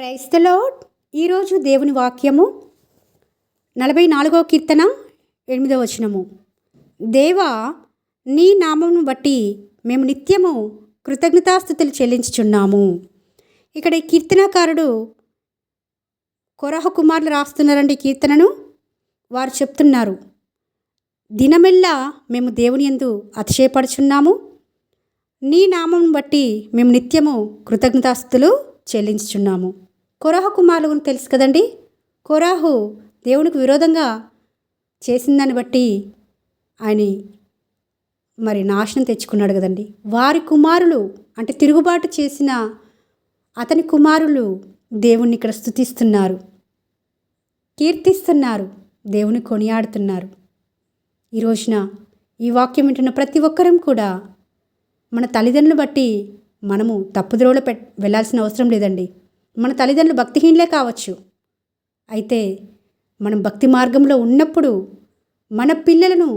Praise the lord. ఈరోజు దేవుని వాక్యము 44వ కీర్తన 8వ వచనము. దేవా, నీ నామమును బట్టి మేము నిత్యము కృతజ్ఞతాస్తుతులు చెల్లించుచున్నాము. ఇక్కడ ఈ కీర్తనకారుడు కొరహ కుమారులు రాస్తున్నారండి ఈ కీర్తనను. వారు చెప్తున్నారు, దినమెల్లా మేము దేవుని యందు అతిశయపడుచున్నాము. నీ నామమును బట్టి మేము నిత్యము కృతజ్ఞతాస్తుతులు చెల్లించుచున్నాము. కొరహ కుమారులు తెలుసు కదండి. కొరాహు దేవునికి విరోధంగా చేసిందాన్ని బట్టి ఆయన మరి నాశనం తెచ్చుకున్నాడు కదండి. వారి కుమారులు అంటే తిరుగుబాటు చేసిన అతని కుమారులు దేవుణ్ణి ఇక్కడ స్తుతిస్తున్నారు, కీర్తిస్తున్నారు, దేవుని కొనియాడుతున్నారు. ఈ రోజున ఈ వాక్యం వింటున్న ప్రతి ఒక్కరం కూడా మన తల్లిదండ్రులు బట్టి మనము తప్పుద్రోవలో వెళ్ళాల్సిన అవసరం లేదండి. మన తల్లిదండ్రులు భక్తిహీనులే కావచ్చు, అయితే మనం భక్తి మార్గంలో ఉన్నప్పుడు మన పిల్లలను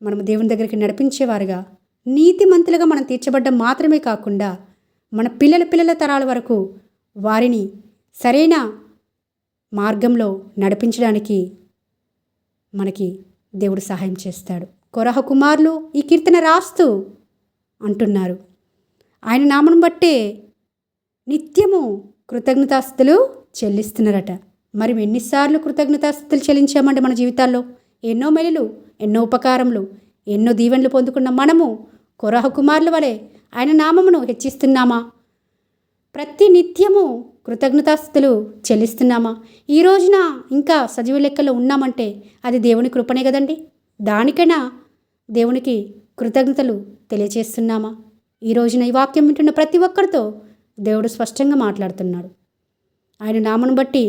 మనం దేవుని దగ్గరికి నడిపించేవారుగా, నీతిమంతులుగా మనం తీర్చబడ్డం మాత్రమే కాకుండా మన పిల్లల తరాల వరకు వారిని సరైన మార్గంలో నడిపించడానికి మనకి దేవుడు సహాయం చేస్తాడు. కొరహ కుమారులు ఈ కీర్తన రాస్తూ అంటున్నారు, ఆయన నామను బట్టే నిత్యము కృతజ్ఞతాస్తుతులు చెల్లిస్తున్నారట. మరి ఎన్నిసార్లు కృతజ్ఞతాస్తుతులు చెల్లించామంటే మన జీవితాల్లో ఎన్నో మేలులు, ఎన్నో ఉపకారములు, ఎన్నో దీవెనలు పొందుకున్న మనము కొరహ కుమారుల వలె ఆయన నామమును హెచ్చిస్తున్నామా? ప్రతి నిత్యము కృతజ్ఞతాస్తుతులు చెల్లిస్తున్నామా? ఈ రోజున ఇంకా సజీవ లెక్కలో ఉన్నామంటే అది దేవుని కృపనే కదండి. దానికైనా దేవునికి కృతజ్ఞతలు తెలియచేస్తున్నామా? ఈ రోజున ఈ వాక్యం వింటున్న ప్రతి ఒక్కరితో దేవుడు స్పష్టంగా మాట్లాడుతున్నాడు. ఆయన నామను బట్టి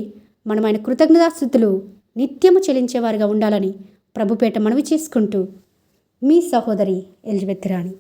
మనం ఆయన కృతజ్ఞతాస్తుతులు నిత్యము చెల్లించేవారిగా ఉండాలని ప్రభుపేట మనవి చేసుకుంటూ మీ సహోదరి ఎలిజబెత్ రాణి.